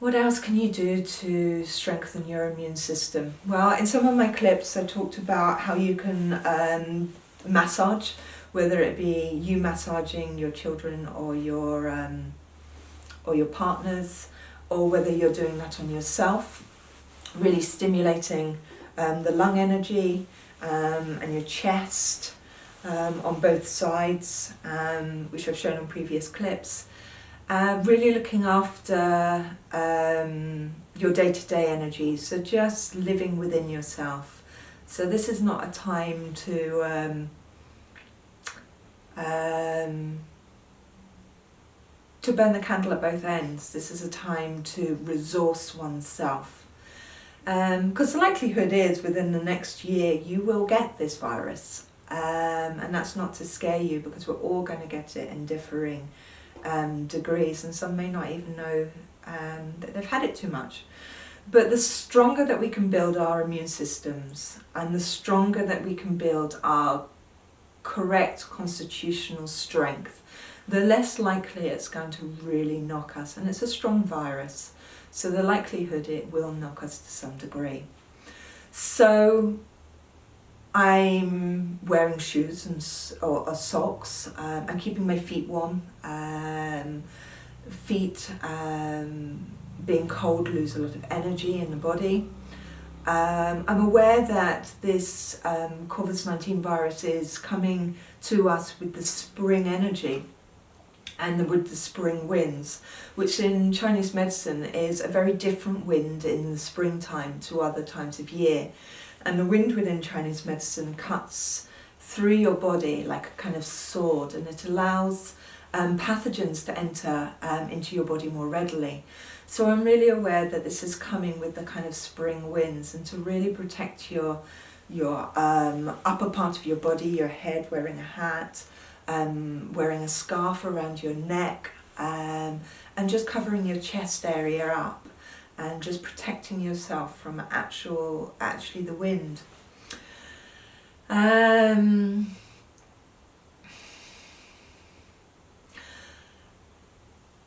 What else can you do to strengthen your immune system? Well, in some of my clips I talked about how you can massage, whether it be you massaging your children or your partners, or whether you're doing that on yourself, really stimulating the lung energy and your chest on both sides, which I've shown on previous clips. Really looking after your day-to-day energy, so just living within yourself. So this is not a time to burn the candle at both ends. This is a time to resource oneself. Because the likelihood is within the next year you will get this virus. And that's not to scare you, because we're all going to get it in differing degrees, and some may not even know that they've had it too much. But the stronger that we can build our immune systems, and the stronger that we can build our correct constitutional strength, the less likely it's going to really knock us. And it's a strong virus, so the likelihood it will knock us to some degree. So I'm wearing shoes or socks. I'm keeping my feet warm. Feet being cold lose a lot of energy in the body. I'm aware that this COVID-19 virus is coming to us with the spring energy and with the spring winds, which in Chinese medicine is a very different wind in the springtime to other times of year. And the wind within Chinese medicine cuts through your body like a kind of sword, and it allows pathogens to enter into your body more readily. So I'm really aware that this is coming with the kind of spring winds, and to really protect your upper part of your body, your head, wearing a hat, wearing a scarf around your neck, and just covering your chest area up, and just protecting yourself from actually the wind.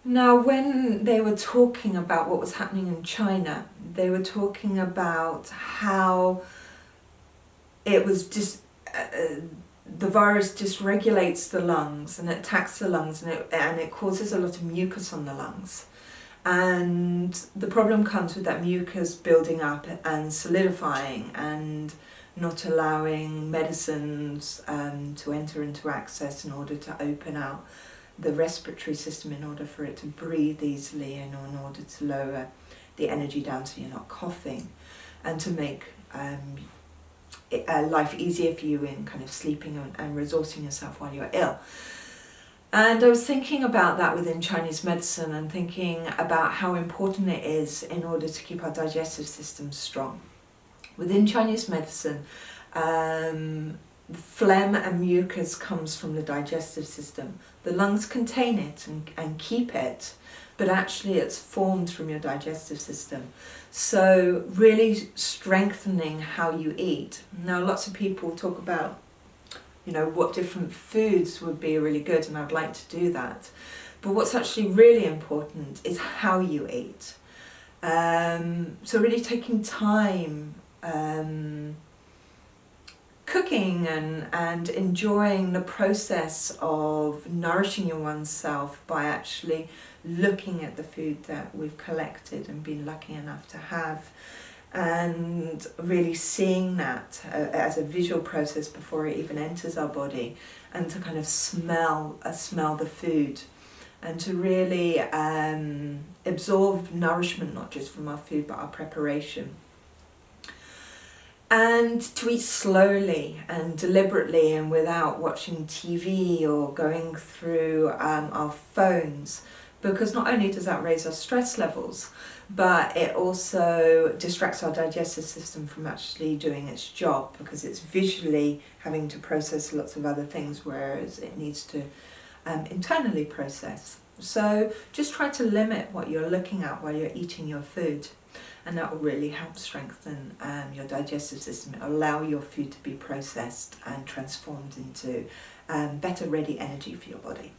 Now, when they were talking about what was happening in China, they were talking about how it was just the virus dysregulates the lungs, and it attacks the lungs, and it causes a lot of mucus on the lungs. And the problem comes with that mucus building up and solidifying, and not allowing medicines to enter into access in order to open out the respiratory system in order for it to breathe easily, and in order to lower the energy down so you're not coughing, and to make life easier for you in kind of sleeping and resourcing yourself while you're ill. And I was thinking about that within Chinese medicine, and thinking about how important it is in order to keep our digestive system strong. Within Chinese medicine, phlegm and mucus comes from the digestive system. The lungs contain it and keep it, but actually it's formed from your digestive system. So really strengthening how you eat. Now, lots of people talk about, what different foods would be really good, and I'd like to do that. But what's actually really important is how you eat. So really taking time, cooking and enjoying the process of nourishing your oneself by actually looking at the food that we've collected and been lucky enough to have, and really seeing that as a visual process before it even enters our body, and to kind of smell the food, and to really absorb nourishment, not just from our food but our preparation. And to eat slowly and deliberately, and without watching TV or going through our phones, because not only does that raise our stress levels, but it also distracts our digestive system from actually doing its job, because it's visually having to process lots of other things, whereas it needs to internally process. So just try to limit what you're looking at while you're eating your food, and that will really help strengthen your digestive system. It will allow your food to be processed and transformed into better ready energy for your body.